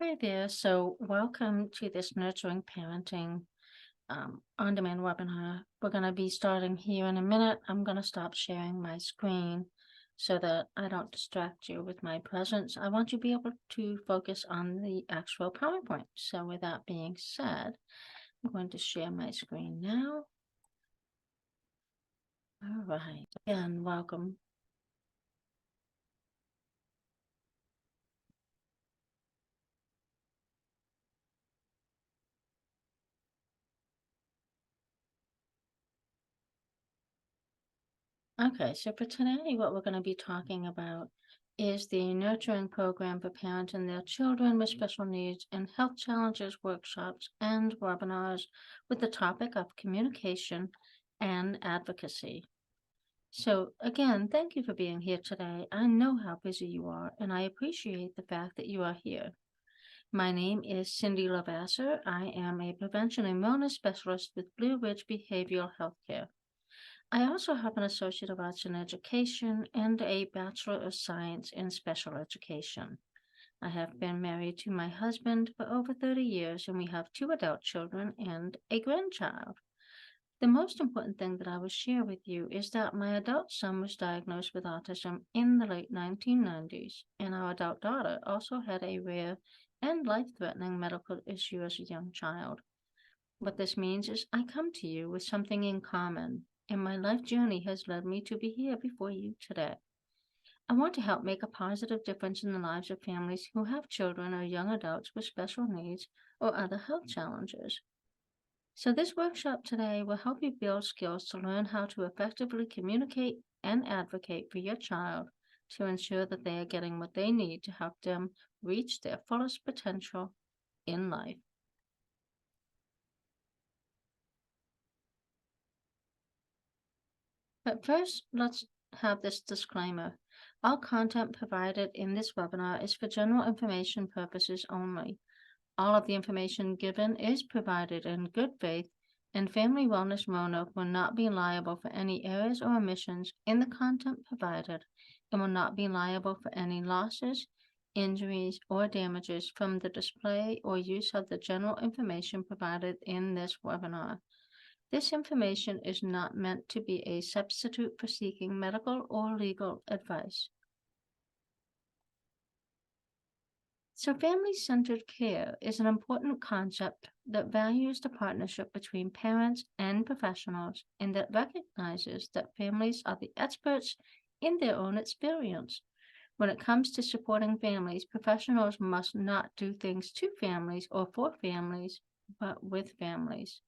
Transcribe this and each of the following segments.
Hi there. So, welcome to this Nurturing Parenting on-demand webinar. We're going to be starting here in a minute. I'm going to stop sharing my screen so that I don't distract you with my presence. I want you to be able to focus on the actual PowerPoint. So, with that being said, I'm going to share my screen now. All right. And welcome. Okay, so for today, what we're going to be talking about is the Nurturing Program for Parents and Their Children with Special Needs and Health Challenges workshops and webinars with the topic of communication and advocacy. So again, thank you for being here today. I know how busy you are, and I appreciate the fact that you are here. My name is Cindy Lavasser. I am a prevention and wellness specialist with Blue Ridge Behavioral Healthcare. I also have an Associate of Arts in Education and a Bachelor of Science in Special Education. I have been married to my husband for over 30 years, and we have 2 adult children and a grandchild. The most important thing that I will share with you is that my adult son was diagnosed with autism in the late 1990s, and our adult daughter also had a rare and life-threatening medical issue as a young child. What this means is I come to you with something in common, and my life journey has led me to be here before you today. I want to help make a positive difference in the lives of families who have children or young adults with special needs or other health challenges. So, this workshop today will help you build skills to learn how to effectively communicate and advocate for your child to ensure that they are getting what they need to help them reach their fullest potential in life. But first, let's have this disclaimer. All content provided in this webinar is for general information purposes only. All of the information given is provided in good faith, and Family Wellness Roanoke will not be liable for any errors or omissions in the content provided and will not be liable for any losses, injuries, or damages from the display or use of the general information provided in this webinar. This information is not meant to be a substitute for seeking medical or legal advice. So, family-centered care is an important concept that values the partnership between parents and professionals and that recognizes that families are the experts in their own experience. When it comes to supporting families, professionals must not do things to families or for families, but with families.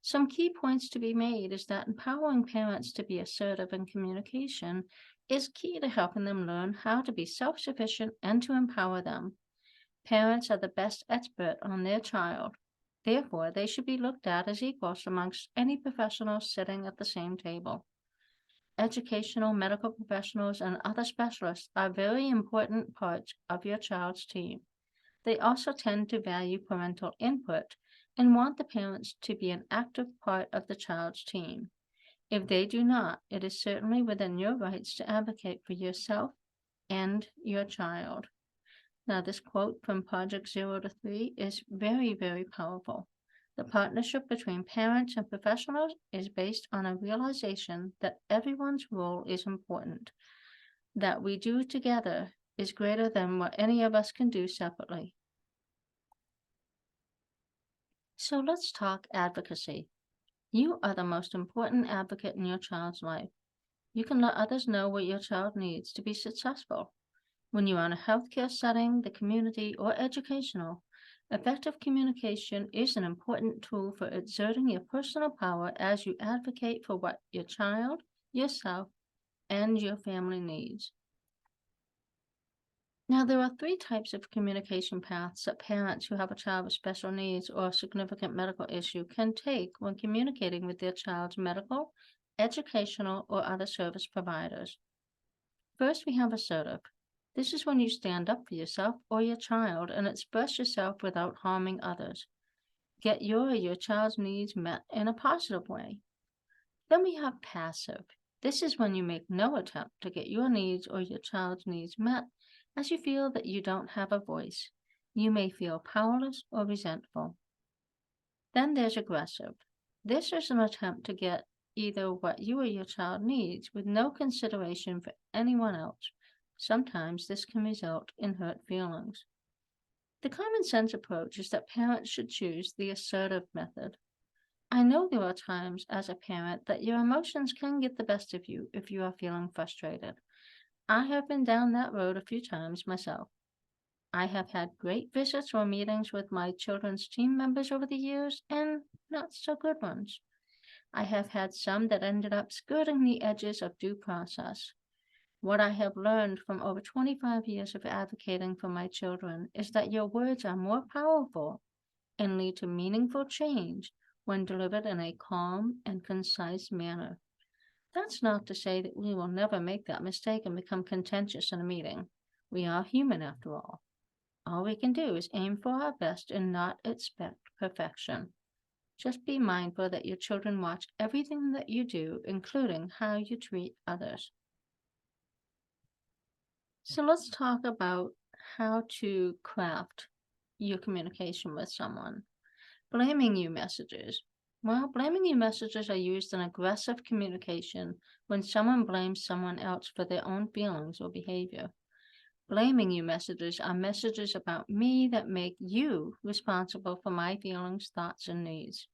Some key points to be made is that empowering parents to be assertive in communication is key to helping them learn how to be self-sufficient and to empower them. Parents are the best expert on their child. Therefore, they should be looked at as equals amongst any professionals sitting at the same table. Educational, medical professionals, and other specialists are very important parts of your child's team. They also tend to value parental input and want the parents to be an active part of the child's team. If they do not, it is certainly within your rights to advocate for yourself and your child. Now, this quote from Project 0 to 3 is very, very powerful. The partnership between parents and professionals is based on a realization that everyone's role is important. That we do together is greater than what any of us can do separately. So let's talk advocacy. You are the most important advocate in your child's life. You can let others know what your child needs to be successful. When you are in a healthcare setting, the community, or educational, effective communication is an important tool for exerting your personal power as you advocate for what your child, yourself, and your family needs. Now, there are 3 types of communication paths that parents who have a child with special needs or a significant medical issue can take when communicating with their child's medical, educational, or other service providers. First, we have assertive. This is when you stand up for yourself or your child and express yourself without harming others. Get your or your child's needs met in a positive way. Then we have passive. This is when you make no attempt to get your needs or your child's needs met as you feel that you don't have a voice. You may feel powerless or resentful. Then there's aggressive. This is an attempt to get either what you or your child needs with no consideration for anyone else. Sometimes this can result in hurt feelings. The common sense approach is that parents should choose the assertive method. I know there are times as a parent that your emotions can get the best of you if you are feeling frustrated. I have been down that road a few times myself. I have had great visits or meetings with my children's team members over the years and not so good ones. I have had some that ended up skirting the edges of due process. What I have learned from over 25 years of advocating for my children is that your words are more powerful and lead to meaningful change when delivered in a calm and concise manner. That's not to say that we will never make that mistake and become contentious in a meeting. We are human after all. All we can do is aim for our best and not expect perfection. Just be mindful that your children watch everything that you do, including how you treat others. So let's talk about how to craft your communication with someone. Blaming you messages. Well, blaming you messages are used in aggressive communication when someone blames someone else for their own feelings or behavior. Blaming you messages are messages about me that make you responsible for my feelings, thoughts, and needs.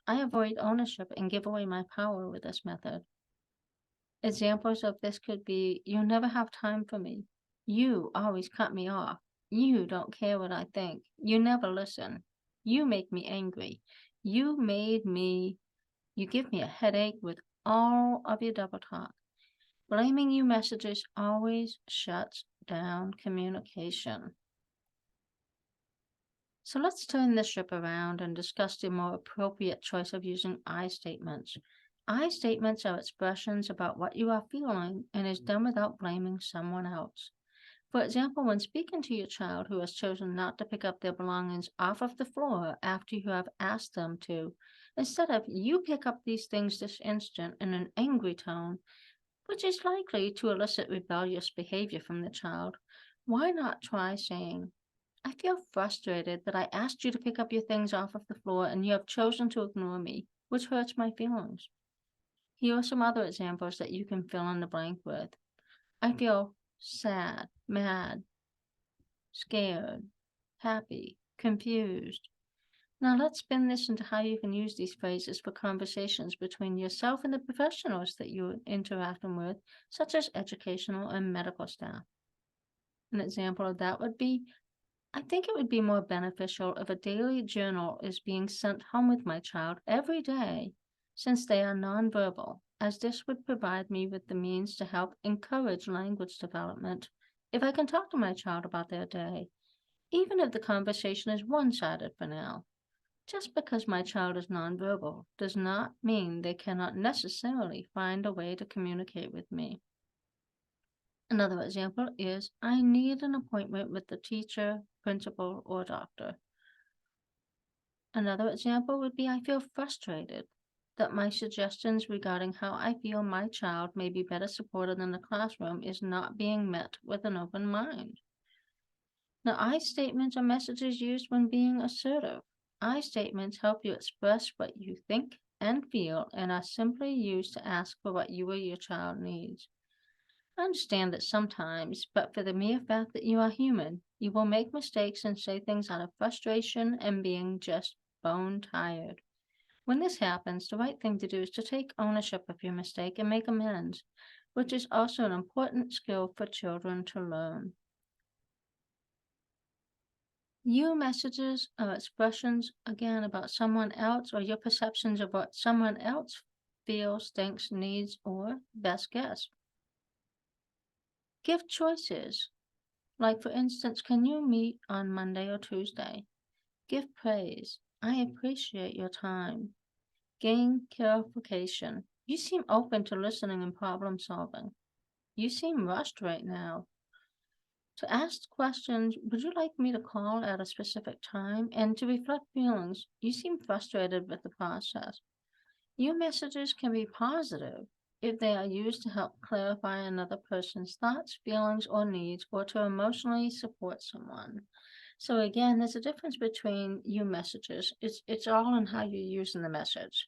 I avoid ownership and give away my power with this method. Examples of this could be, you never have time for me. You always cut me off. You don't care what I think. You never listen. You make me angry. You give me a headache with all of your double talk. Blaming you messages always shuts down communication. So let's turn this ship around and discuss the more appropriate choice of using I statements. I statements are expressions about what you are feeling and is done without blaming someone else. For example, when speaking to your child who has chosen not to pick up their belongings off of the floor after you have asked them to, instead of you pick up these things this instant in an angry tone, which is likely to elicit rebellious behavior from the child, why not try saying, I feel frustrated that I asked you to pick up your things off of the floor and you have chosen to ignore me, which hurts my feelings. Here are some other examples that you can fill in the blank with. I feel sad, mad, scared, happy, confused. Now let's spin this into how you can use these phrases for conversations between yourself and the professionals that you're interacting with, such as educational and medical staff. An example of that would be, I think it would be more beneficial if a daily journal is being sent home with my child every day, since they are nonverbal, as this would provide me with the means to help encourage language development if I can talk to my child about their day, even if the conversation is one-sided for now. Just because my child is nonverbal does not mean they cannot necessarily find a way to communicate with me. Another example is, I need an appointment with the teacher, principal, or doctor. Another example would be, I feel frustrated that my suggestions regarding how I feel my child may be better supported in the classroom is not being met with an open mind. Now, I statements are messages used when being assertive. I statements help you express what you think and feel and are simply used to ask for what you or your child needs. I understand that sometimes, but for the mere fact that you are human, you will make mistakes and say things out of frustration and being just bone tired. When this happens, the right thing to do is to take ownership of your mistake and make amends, which is also an important skill for children to learn. You messages are expressions, again, about someone else or your perceptions of what someone else feels, thinks, needs, or best guess. Give choices. Like, for instance, can you meet on Monday or Tuesday? Give praise. I appreciate your time. Gain clarification. You seem open to listening and problem solving. You seem rushed right now. To ask questions, would you like me to call at a specific time? And to reflect feelings, you seem frustrated with the process. Your messages can be positive if they are used to help clarify another person's thoughts, feelings, or needs, or to emotionally support someone. So again, there's a difference between you messages. It's all in how you're using the message.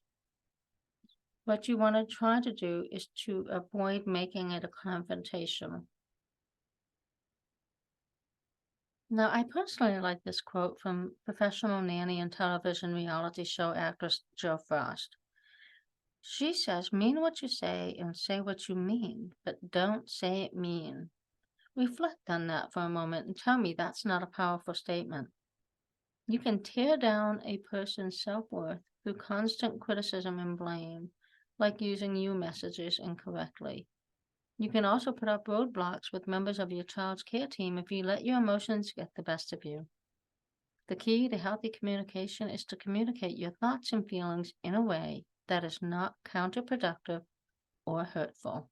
What you want to try to do is to avoid making it a confrontation. Now, I personally like this quote from professional nanny and television reality show actress Jo Frost. She says, mean what you say and say what you mean, but don't say it mean. Reflect on that for a moment and tell me that's not a powerful statement. You can tear down a person's self-worth through constant criticism and blame, like using you messages incorrectly. You can also put up roadblocks with members of your child's care team if you let your emotions get the best of you. The key to healthy communication is to communicate your thoughts and feelings in a way that is not counterproductive or hurtful.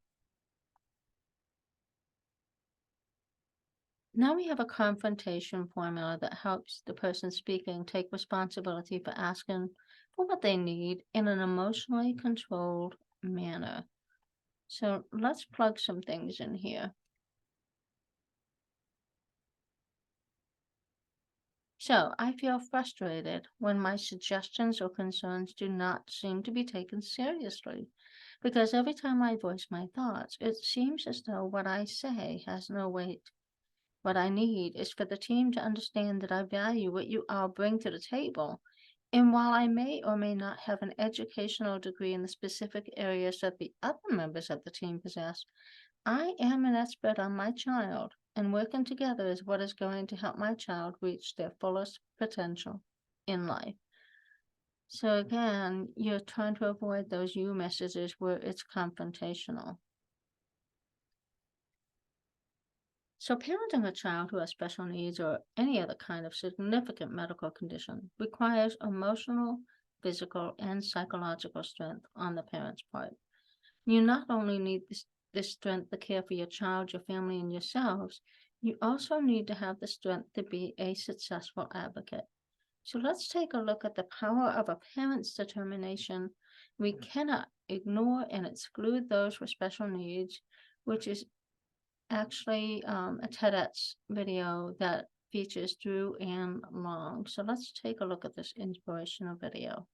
Now we have a confrontation formula that helps the person speaking take responsibility for asking for what they need in an emotionally controlled manner. So let's plug some things in here. So I feel frustrated when my suggestions or concerns do not seem to be taken seriously, because every time I voice my thoughts, it seems as though what I say has no weight. What I need is for the team to understand that I value what you all bring to the table. And while I may or may not have an educational degree in the specific areas that the other members of the team possess, I am an expert on my child, and working together is what is going to help my child reach their fullest potential in life. So again, you're trying to avoid those you messages where it's confrontational. So parenting a child who has special needs or any other kind of significant medical condition requires emotional, physical, and psychological strength on the parent's part. You not only need this strength to care for your child, your family, and yourselves, you also need to have the strength to be a successful advocate. So let's take a look at the power of a parent's determination. We cannot ignore and exclude those with special needs, which is actually a TEDx video that features Drew and Long. So let's take a look at this inspirational video.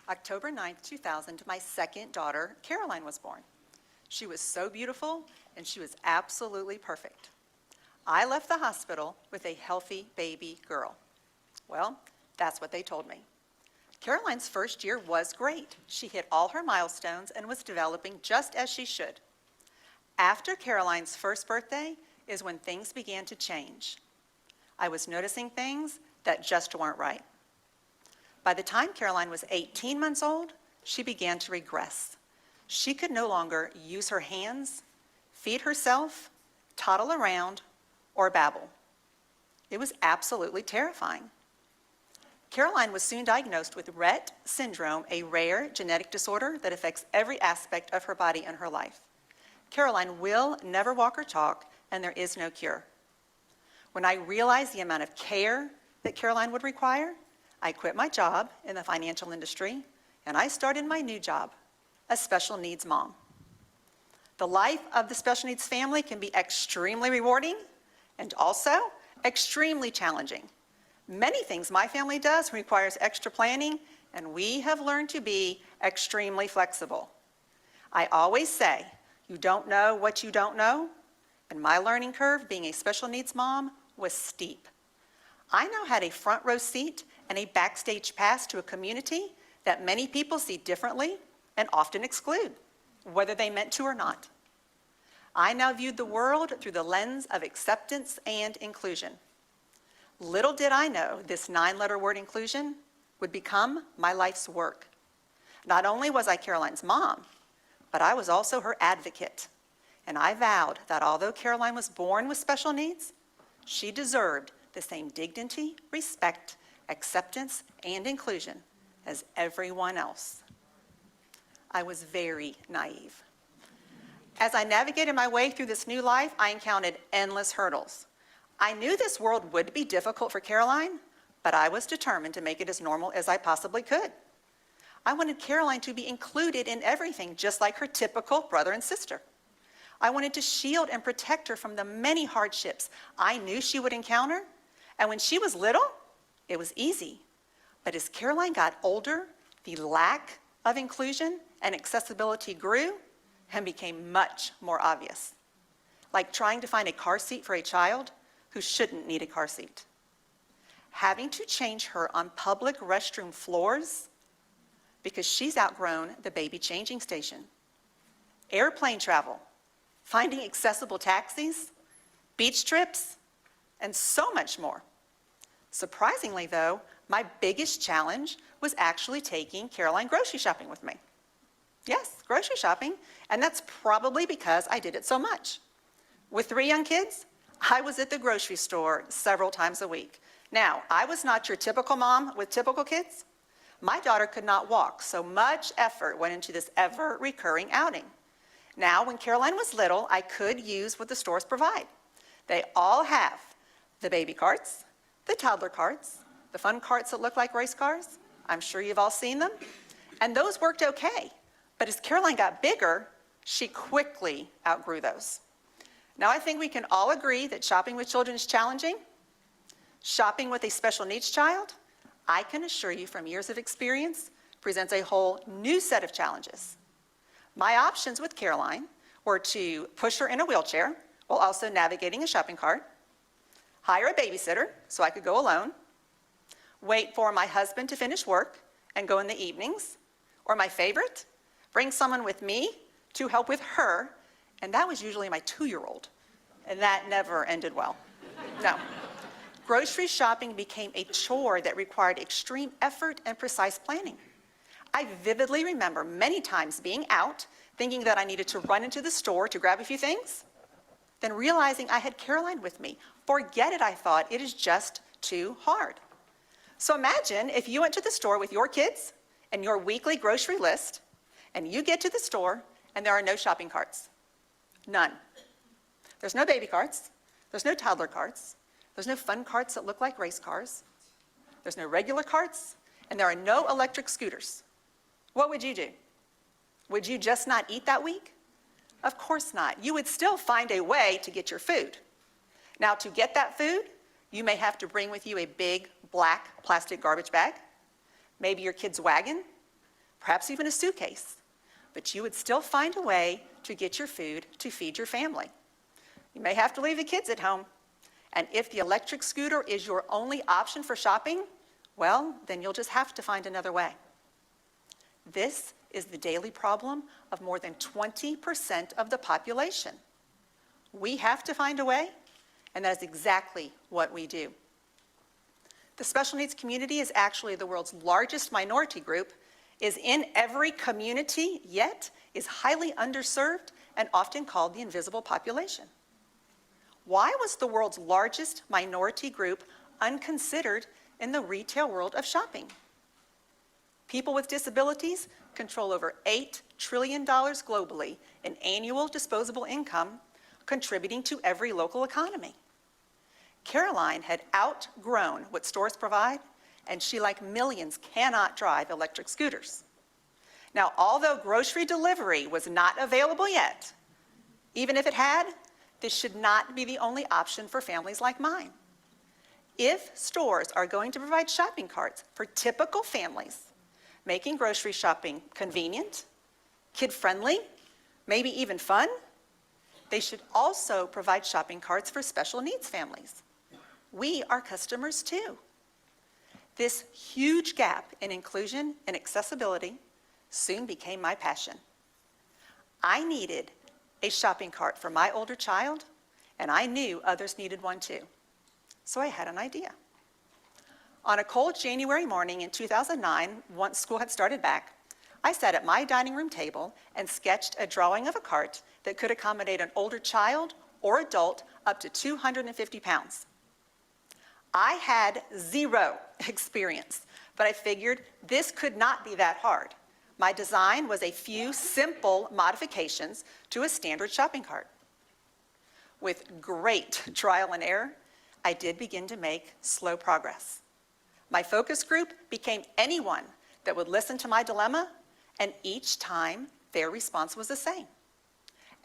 October 9th, 2000, my second daughter, Caroline, was born. She was so beautiful, and she was absolutely perfect. I left the hospital with a healthy baby girl. Well, that's what they told me. Caroline's first year was great. She hit all her milestones and was developing just as she should. After Caroline's first birthday is when things began to change. I was noticing things that just weren't right. By the time Caroline was 18 months old, she began to regress. She could no longer use her hands, feed herself, toddle around, or babble. It was absolutely terrifying. Caroline was soon diagnosed with Rett syndrome, a rare genetic disorder that affects every aspect of her body and her life. Caroline will never walk or talk, and there is no cure. When I realized the amount of care that Caroline would require, I quit my job in the financial industry, and I started my new job, a special needs mom. The life of the special needs family can be extremely rewarding and also extremely challenging. Many things my family does requires extra planning, and we have learned to be extremely flexible. I always say, you don't know what you don't know, and my learning curve being a special needs mom was steep. I now had a front row seat and a backstage pass to a community that many people see differently and often exclude, whether they meant to or not. I now viewed the world through the lens of acceptance and inclusion. Little did I know this 9-letter word inclusion would become my life's work. Not only was I Caroline's mom, but I was also her advocate. And I vowed that although Caroline was born with special needs, she deserved the same dignity, respect, acceptance, and inclusion as everyone else. I was very naive. As I navigated my way through this new life, I encountered endless hurdles. I knew this world would be difficult for Caroline, but I was determined to make it as normal as I possibly could. I wanted Caroline to be included in everything, just like her typical brother and sister. I wanted to shield and protect her from the many hardships I knew she would encounter. And when she was little, it was easy. But as Caroline got older, the lack of inclusion and accessibility grew and became much more obvious. Like trying to find a car seat for a child who shouldn't need a car seat. Having to change her on public restroom floors because she's outgrown the baby changing station. Airplane travel, finding accessible taxis, beach trips, and so much more. Surprisingly though, my biggest challenge was actually taking Caroline grocery shopping with me. Yes, grocery shopping, and that's probably because I did it so much. With 3 young kids, I was at the grocery store several times a week. Now, I was not your typical mom with typical kids. My daughter could not walk, so much effort went into this ever-recurring outing. Now, when Caroline was little, I could use what the stores provide. They all have the baby carts, the toddler carts, the fun carts that look like race cars. I'm sure you've all seen them. And those worked okay. But as Caroline got bigger, she quickly outgrew those. Now, I think we can all agree that shopping with children is challenging. Shopping with a special needs child, I can assure you from years of experience, presents a whole new set of challenges. My options with Caroline were to push her in a wheelchair while also navigating a shopping cart, hire a babysitter so I could go alone, wait for my husband to finish work and go in the evenings, or my favorite, bring someone with me to help with her, and that was usually my 2-year-old, and that never ended well. No. Grocery shopping became a chore that required extreme effort and precise planning. I vividly remember many times being out, thinking that I needed to run into the store to grab a few things, then realizing I had Caroline with me. Forget it, I thought, it is just too hard. So imagine if you went to the store with your kids and your weekly grocery list, and you get to the store and there are no shopping carts. None. There's no baby carts, there's no toddler carts, there's no fun carts that look like race cars, there's no regular carts, and there are no electric scooters. What would you do? Would you just not eat that week? Of course not. You would still find a way to get your food. Now, to get that food, you may have to bring with you a big black plastic garbage bag, maybe your kid's wagon, perhaps even a suitcase. But you would still find a way to get your food to feed your family. You may have to leave the kids at home. And if the electric scooter is your only option for shopping, well, then you'll just have to find another way. This is the daily problem of more than 20% of the population. We have to find a way, and that is exactly what we do. The special needs community is actually the world's largest minority group, is in every community, yet is highly underserved and often called the invisible population. Why was the world's largest minority group unconsidered in the retail world of shopping? People with disabilities control over $8 trillion globally in annual disposable income, contributing to every local economy. Caroline had outgrown what stores provide, and she, like millions, cannot drive electric scooters. Now, although grocery delivery was not available yet, even if it had, this should not be the only option for families like mine. If stores are going to provide shopping carts for typical families, making grocery shopping convenient, kid-friendly, maybe even fun, they should also provide shopping carts for special needs families. We are customers too. This huge gap in inclusion and accessibility soon became my passion. I needed a shopping cart for my older child, and I knew others needed one too. So I had an idea. On a cold January morning in 2009, once school had started back, I sat at my dining room table and sketched a drawing of a cart that could accommodate an older child or adult up to 250 pounds. I had zero experience, but I figured this could not be that hard. My design was a few simple modifications to a standard shopping cart. With great trial and error, I did begin to make slow progress. My focus group became anyone that would listen to my dilemma, and each time their response was the same.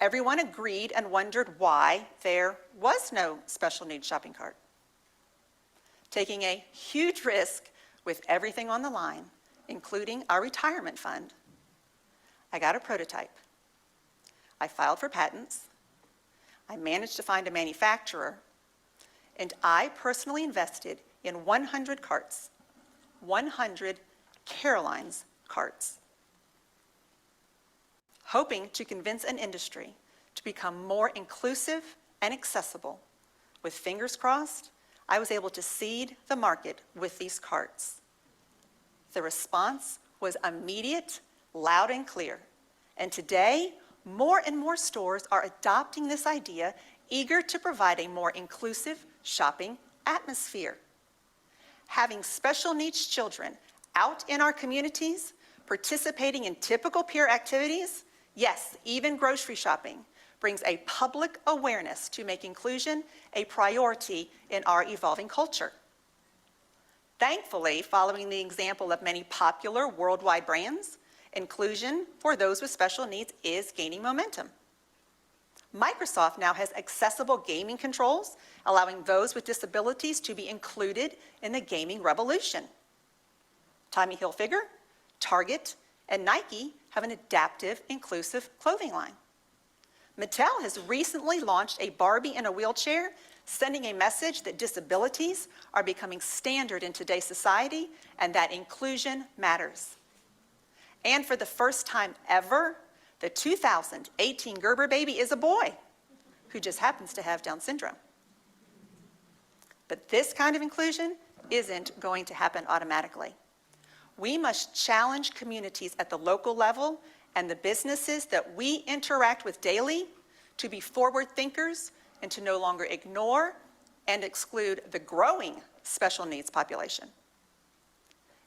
Everyone agreed and wondered why there was no special needs shopping cart. Taking a huge risk with everything on the line, including our retirement fund, I got a prototype. I filed for patents. I managed to find a manufacturer, and I personally invested in 100 carts, 100 Caroline's carts, hoping to convince an industry to become more inclusive and accessible. With fingers crossed, I was able to seed the market with these carts. The response was immediate, loud and clear. And today, more and more stores are adopting this idea, eager to provide a more inclusive shopping atmosphere. Having special needs children out in our communities, participating in typical peer activities, yes, even grocery shopping, brings a public awareness to make inclusion a priority in our evolving culture. Thankfully, following the example of many popular worldwide brands, inclusion for those with special needs is gaining momentum. Microsoft now has accessible gaming controls, allowing those with disabilities to be included in the gaming revolution. Tommy Hilfiger, Target, and Nike have an adaptive, inclusive clothing line. Mattel has recently launched a Barbie in a wheelchair, sending a message that disabilities are becoming standard in today's society and that inclusion matters. And for the first time ever, the 2018 Gerber baby is a boy who just happens to have Down syndrome. But this kind of inclusion isn't going to happen automatically. We must challenge communities at the local level and the businesses that we interact with daily to be forward thinkers and to no longer ignore and exclude the growing special needs population.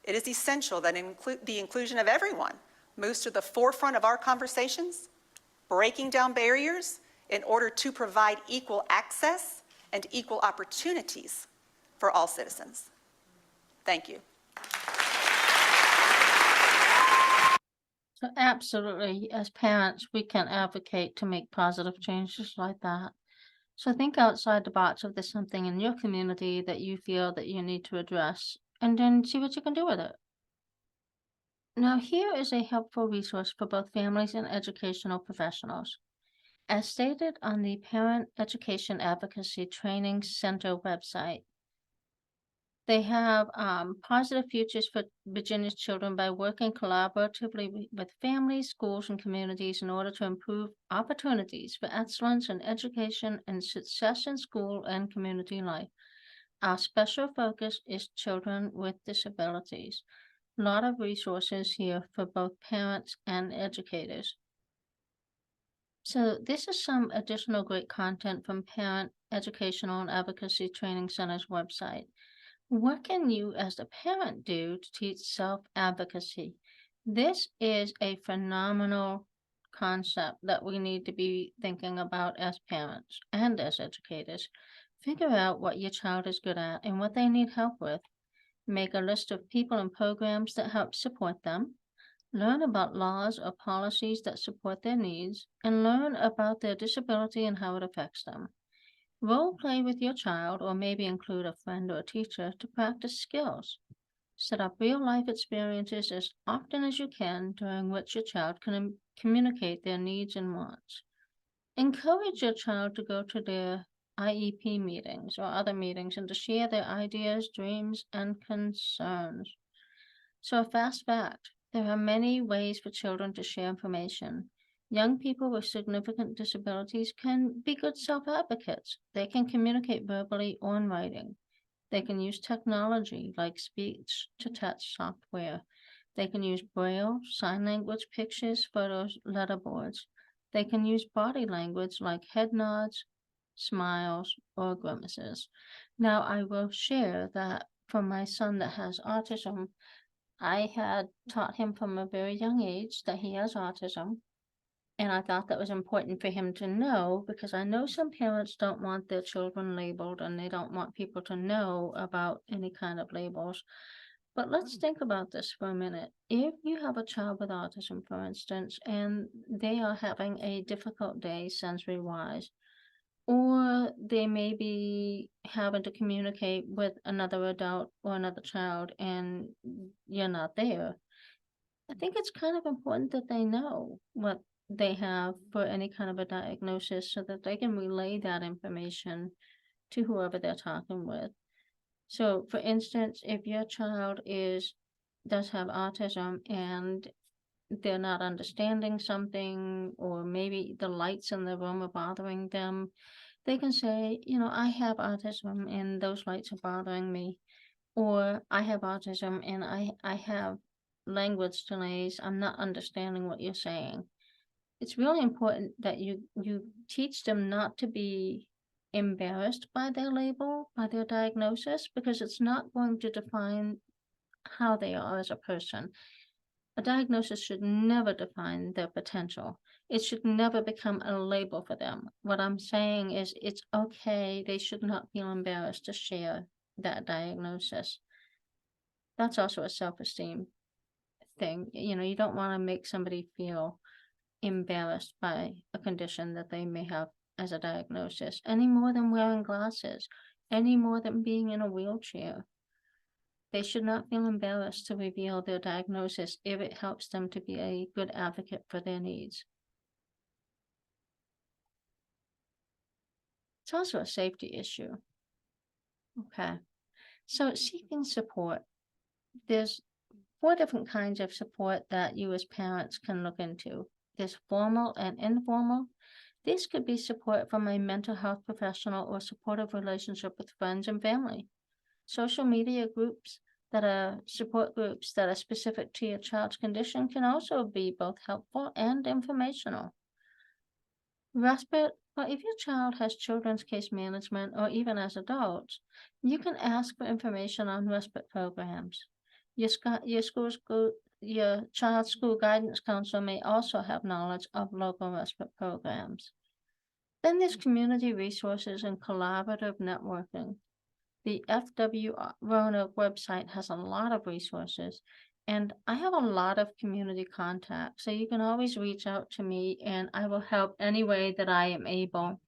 It is essential that the inclusion of everyone moves to the forefront of our conversations, breaking down barriers in order to provide equal access and equal opportunities for all citizens. Thank you. So absolutely, as parents, we can advocate to make positive changes like that. So think outside the box if there's something in your community that you feel that you need to address, and then see what you can do with it. Now, here is a helpful resource for both families and educational professionals. As stated on the Parent Education Advocacy Training Center website, they have positive futures for Virginia's children by working collaboratively with families, schools, and communities in order to improve opportunities for excellence in education and success in school and community life. Our special focus is children with disabilities. A lot of resources here for both parents and educators. So this is some additional great content from Parent Educational and Advocacy Training Center's website. What can you as a parent do to teach self-advocacy? This is a phenomenal concept that we need to be thinking about as parents and as educators. Figure out what your child is good at and what they need help with. Make a list of people and programs that help support them. Learn about laws or policies that support their needs, and learn about their disability and how it affects them. Role play with your child, or maybe include a friend or a teacher to practice skills. Set up real life experiences as often as you can during which your child can communicate their needs and wants. Encourage your child to go to their IEP meetings or other meetings and to share their ideas, dreams, and concerns. So, a fast fact: there are many ways for children to share information. Young people with significant disabilities can be good self-advocates. They can communicate verbally or in writing. They can use technology like speech-to-text software. They can use Braille, sign language, pictures, photos, letterboards. They can use body language like head nods, smiles, or grimaces. Now, I will share that for my son that has autism, I had taught him from a very young age that he has autism. And I thought that was important for him to know, because I know some parents don't want their children labeled and they don't want people to know about any kind of labels. But let's think about this for a minute. If you have a child with autism, for instance, and they are having a difficult day sensory-wise, or they may be having to communicate with another adult or another child and you're not there, I think it's kind of important that they know what they have for any kind of a diagnosis so that they can relay that information to whoever they're talking with. So, for instance, if your child does have autism and they're not understanding something, or maybe the lights in the room are bothering them, they can say, I have autism and those lights are bothering me. Or I have autism and I have language delays. I'm not understanding what you're saying. It's really important that you teach them not to be embarrassed by their label, by their diagnosis, because it's not going to define how they are as a person. A diagnosis should never define their potential. It should never become a label for them. What I'm saying is it's okay. They should not feel embarrassed to share that diagnosis. That's also a self-esteem thing. You don't want to make somebody feel embarrassed by a condition that they may have as a diagnosis, any more than wearing glasses, any more than being in a wheelchair. They should not feel embarrassed to reveal their diagnosis if it helps them to be a good advocate for their needs. It's also a safety issue. Okay. So seeking support. There's 4 different kinds of support that you as parents can look into. There's formal and informal. This could be support from a mental health professional or supportive relationship with friends and family. Social media groups that are support groups that are specific to your child's condition can also be both helpful and informational. Respite, well, if your child has children's case management or even as adults, you can ask for information on respite programs. Your child's school guidance counselor may also have knowledge of local respite programs. Then there's community resources and collaborative networking. The FW Roanoke website has a lot of resources, and I have a lot of community contacts, so you can always reach out to me and I will help any way that I am able.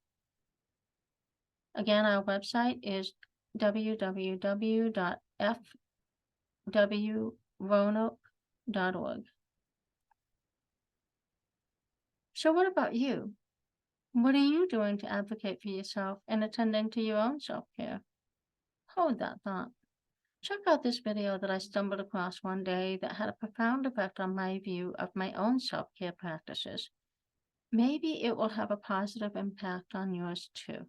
Again, our website is www.fwroanoke.org. So what about you? What are you doing to advocate for yourself and attending to your own self-care? Hold that thought. Check out this video that I stumbled across one day that had a profound effect on my view of my own self-care practices. Maybe it will have a positive impact on yours too.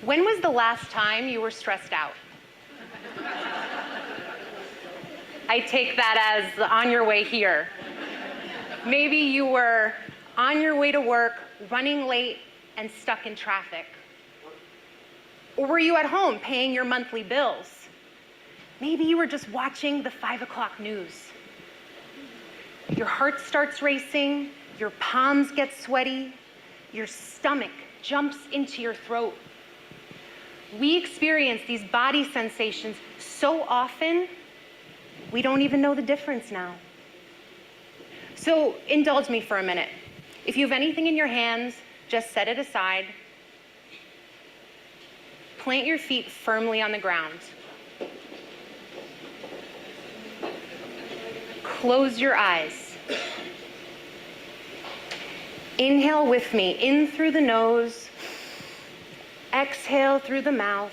When was the last time you were stressed out? I take that as on your way here. Maybe you were on your way to work, running late, and stuck in traffic. Or were you at home paying your monthly bills? Maybe you were just watching the 5 o'clock news. Your heart starts racing, your palms get sweaty, your stomach jumps into your throat. We experience these body sensations so often, we don't even know the difference now. So indulge me for a minute. If you have anything in your hands, just set it aside. Plant your feet firmly on the ground. Close your eyes. Inhale with me, in through the nose. Exhale through the mouth.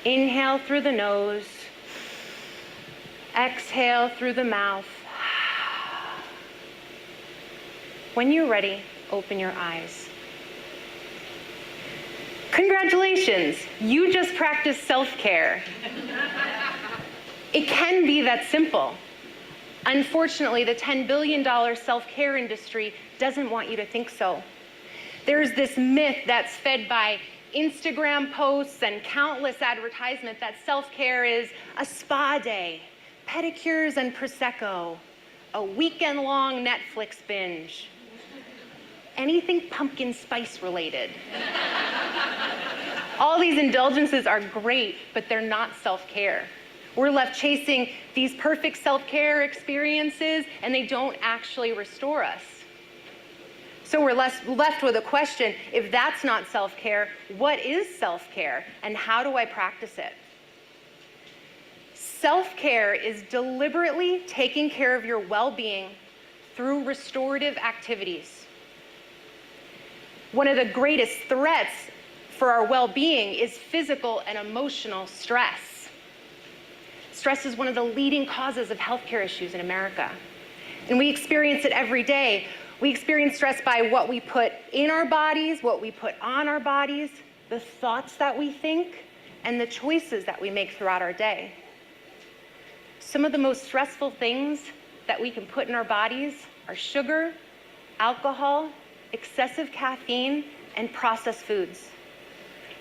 Inhale through the nose. Exhale through the mouth. When you're ready, open your eyes. Congratulations, you just practiced self-care. It can be that simple. Unfortunately, the $10 billion self-care industry doesn't want you to think so. There's this myth that's fed by Instagram posts and countless advertisements that self-care is a spa day, pedicures and Prosecco, a weekend-long Netflix binge, anything pumpkin spice related. All these indulgences are great, but they're not self-care. We're left chasing these perfect self-care experiences, and they don't actually restore us. So we're left with a question: if that's not self-care, what is self-care, and how do I practice it? Self-care is deliberately taking care of your well-being through restorative activities. One of the greatest threats for our well-being is physical and emotional stress. Stress is one of the leading causes of healthcare issues in America, and we experience it every day. We experience stress by what we put in our bodies, what we put on our bodies, the thoughts that we think, and the choices that we make throughout our day. Some of the most stressful things that we can put in our bodies are sugar, alcohol, excessive caffeine, and processed foods.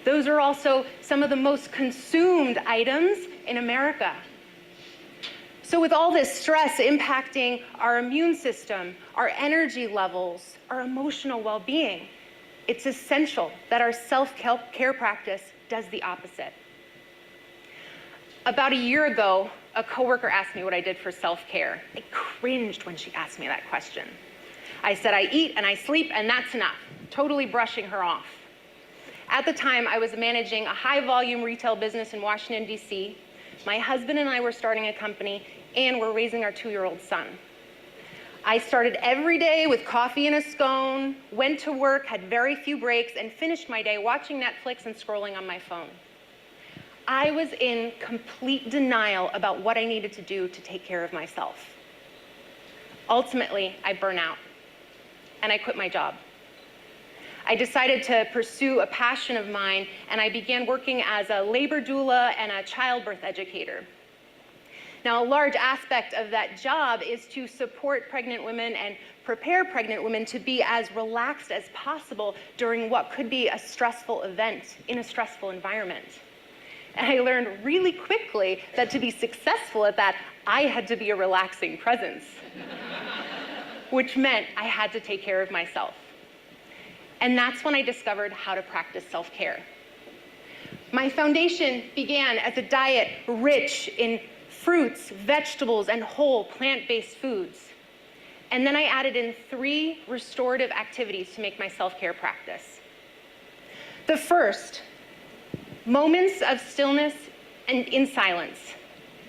Those are also some of the most consumed items in America. So with all this stress impacting our immune system, our energy levels, our emotional well-being, it's essential that our self-care practice does the opposite. About a year ago, a coworker asked me what I did for self-care. I cringed when she asked me that question. I said, I eat and I sleep and that's enough, totally brushing her off. At the time, I was managing a high-volume retail business in Washington, D.C. My husband and I were starting a company, and we're raising our 2-year-old son. I started every day with coffee and a scone, went to work, had very few breaks, and finished my day watching Netflix and scrolling on my phone. I was in complete denial about what I needed to do to take care of myself. Ultimately, I burnt out, and I quit my job. I decided to pursue a passion of mine, and I began working as a labor doula and a childbirth educator. Now, a large aspect of that job is to support pregnant women and prepare pregnant women to be as relaxed as possible during what could be a stressful event in a stressful environment. And I learned really quickly that to be successful at that, I had to be a relaxing presence, which meant I had to take care of myself. And that's when I discovered how to practice self-care. My foundation began as a diet rich in fruits, vegetables, and whole plant-based foods. And then I added in 3 restorative activities to make my self-care practice. The first, moments of stillness and in silence.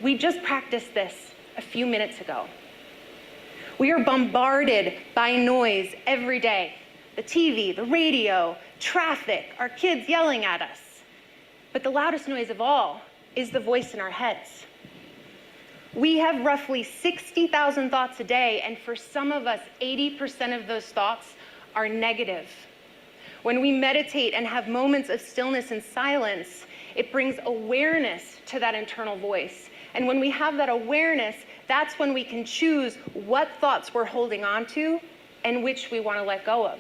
We just practiced this a few minutes ago. We are bombarded by noise every day. The TV, the radio, traffic, our kids yelling at us. But the loudest noise of all is the voice in our heads. We have roughly 60,000 thoughts a day, and for some of us, 80% of those thoughts are negative. When we meditate and have moments of stillness and silence, it brings awareness to that internal voice. And when we have that awareness, that's when we can choose what thoughts we're holding on to and which we want to let go of.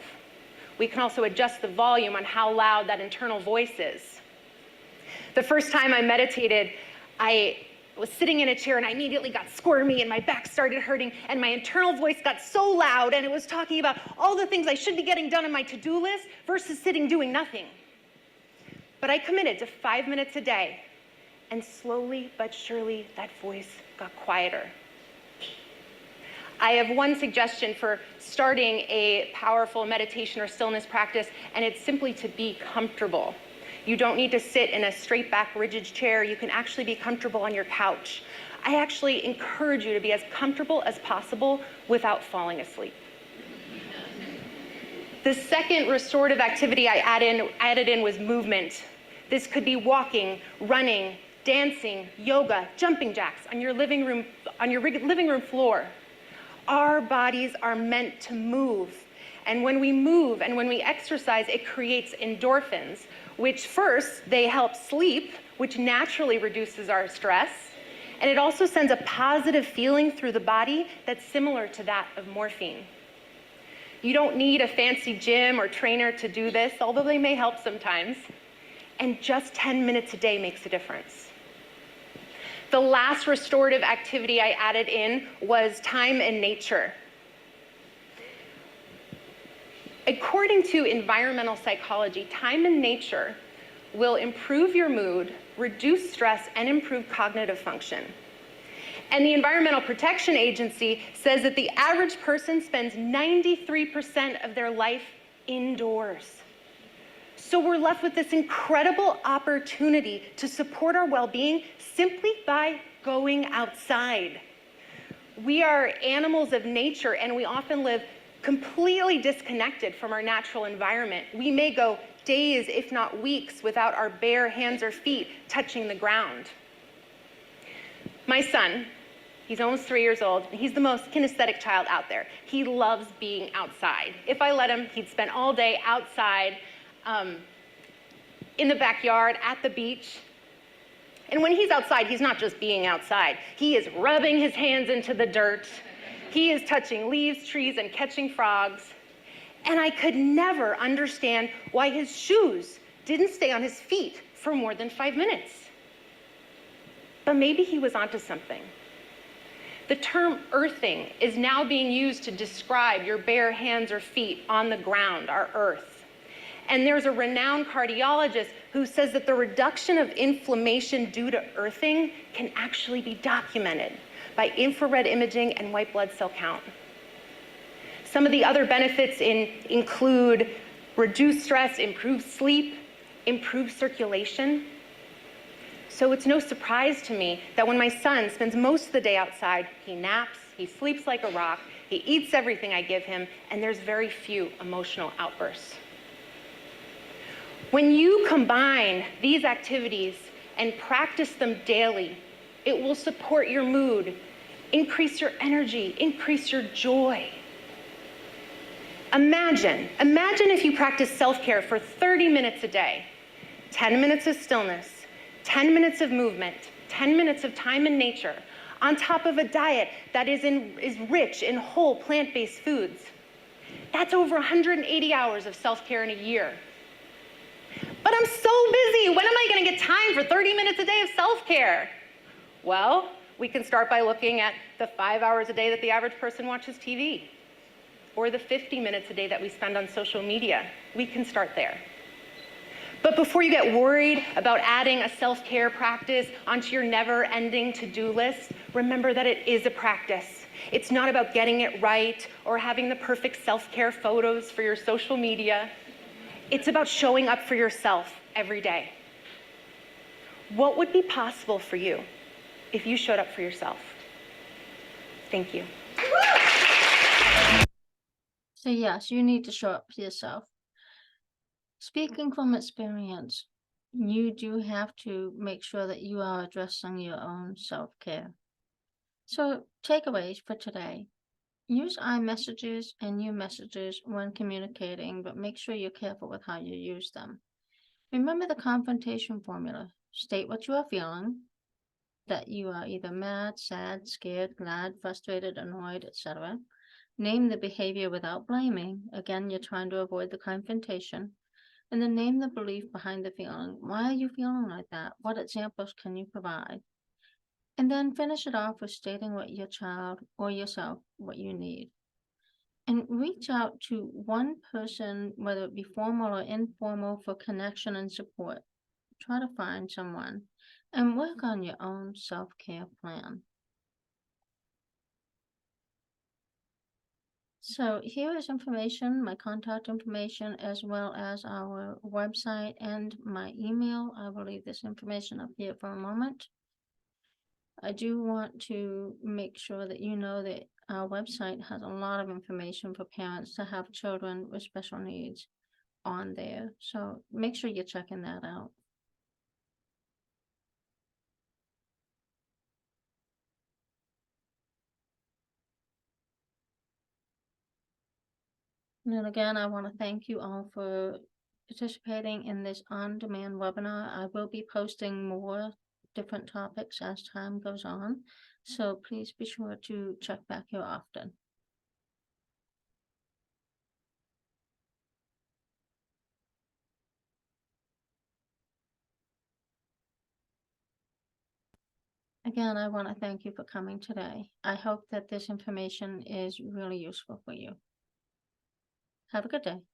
We can also adjust the volume on how loud that internal voice is. The first time I meditated, I was sitting in a chair and I immediately got squirmy and my back started hurting and my internal voice got so loud and it was talking about all the things I should be getting done on my to-do list versus sitting doing nothing. But I committed to 5 minutes a day, and slowly but surely that voice got quieter. I have one suggestion for starting a powerful meditation or stillness practice, and it's simply to be comfortable. You don't need to sit in a straight back, rigid chair. You can actually be comfortable on your couch. I actually encourage you to be as comfortable as possible without falling asleep. The second restorative activity I added in was movement. This could be walking, running, dancing, yoga, jumping jacks on your living room floor. Our bodies are meant to move. And when we move and when we exercise, it creates endorphins, which first, they help sleep, which naturally reduces our stress. And it also sends a positive feeling through the body that's similar to that of morphine. You don't need a fancy gym or trainer to do this, although they may help sometimes. And just 10 minutes a day makes a difference. The last restorative activity I added in was time in nature. According to environmental psychology, time in nature will improve your mood, reduce stress, and improve cognitive function. And the Environmental Protection Agency says that the average person spends 93% of their life indoors. So we're left with this incredible opportunity to support our well-being simply by going outside. We are animals of nature, and we often live completely disconnected from our natural environment. We may go days, if not weeks, without our bare hands or feet touching the ground. My son, he's almost 3 years old. He's the most kinesthetic child out there. He loves being outside. If I let him, he'd spend all day outside, in the backyard, at the beach. And when he's outside, he's not just being outside. He is rubbing his hands into the dirt. He is touching leaves, trees, and catching frogs. And I could never understand why his shoes didn't stay on his feet for more than 5 minutes. But maybe he was onto something. The term earthing is now being used to describe your bare hands or feet on the ground, our earth. And there's a renowned cardiologist who says that the reduction of inflammation due to earthing can actually be documented by infrared imaging and white blood cell count. Some of the other benefits include reduced stress, improved sleep, improved circulation. So it's no surprise to me that when my son spends most of the day outside, he naps, he sleeps like a rock, he eats everything I give him, and there's very few emotional outbursts. When you combine these activities and practice them daily, it will support your mood, increase your energy, increase your joy. Imagine if you practice self-care for 30 minutes a day, 10 minutes of stillness, 10 minutes of movement, 10 minutes of time in nature, on top of a diet that is rich in whole plant-based foods. That's over 180 hours of self-care in a year. But I'm so busy. When am I going to get time for 30 minutes a day of self-care? Well, we can start by looking at the 5 hours a day that the average person watches TV, or the 50 minutes a day that we spend on social media. We can start there. But before you get worried about adding a self-care practice onto your never-ending to-do list, remember that it is a practice. It's not about getting it right or having the perfect self-care photos for your social media. It's about showing up for yourself every day. What would be possible for you if you showed up for yourself? Thank you. So yes, you need to show up for yourself. Speaking from experience, you do have to make sure that you are addressing your own self-care. So takeaways for today. Use iMessages and new messages when communicating, but make sure you're careful with how you use them. Remember the confrontation formula. State what you are feeling, that you are either mad, sad, scared, glad, frustrated, annoyed, etc. Name the behavior without blaming. Again, you're trying to avoid the confrontation. And then name the belief behind the feeling. Why are you feeling like that? What examples can you provide? And then finish it off with stating what your child or yourself, what you need. And reach out to one person, whether it be formal or informal, for connection and support. Try to find someone and work on your own self-care plan. So here is information, my contact information, as well as our website and my email. I will leave this information up here for a moment. I do want to make sure that you know that our website has a lot of information for parents to have children with special needs on there. So make sure you're checking that out. And then again, I want to thank you all for participating in this on-demand webinar. I will be posting more different topics as time goes on. So please be sure to check back here often. Again, I want to thank you for coming today. I hope that this information is really useful for you. Have a good day.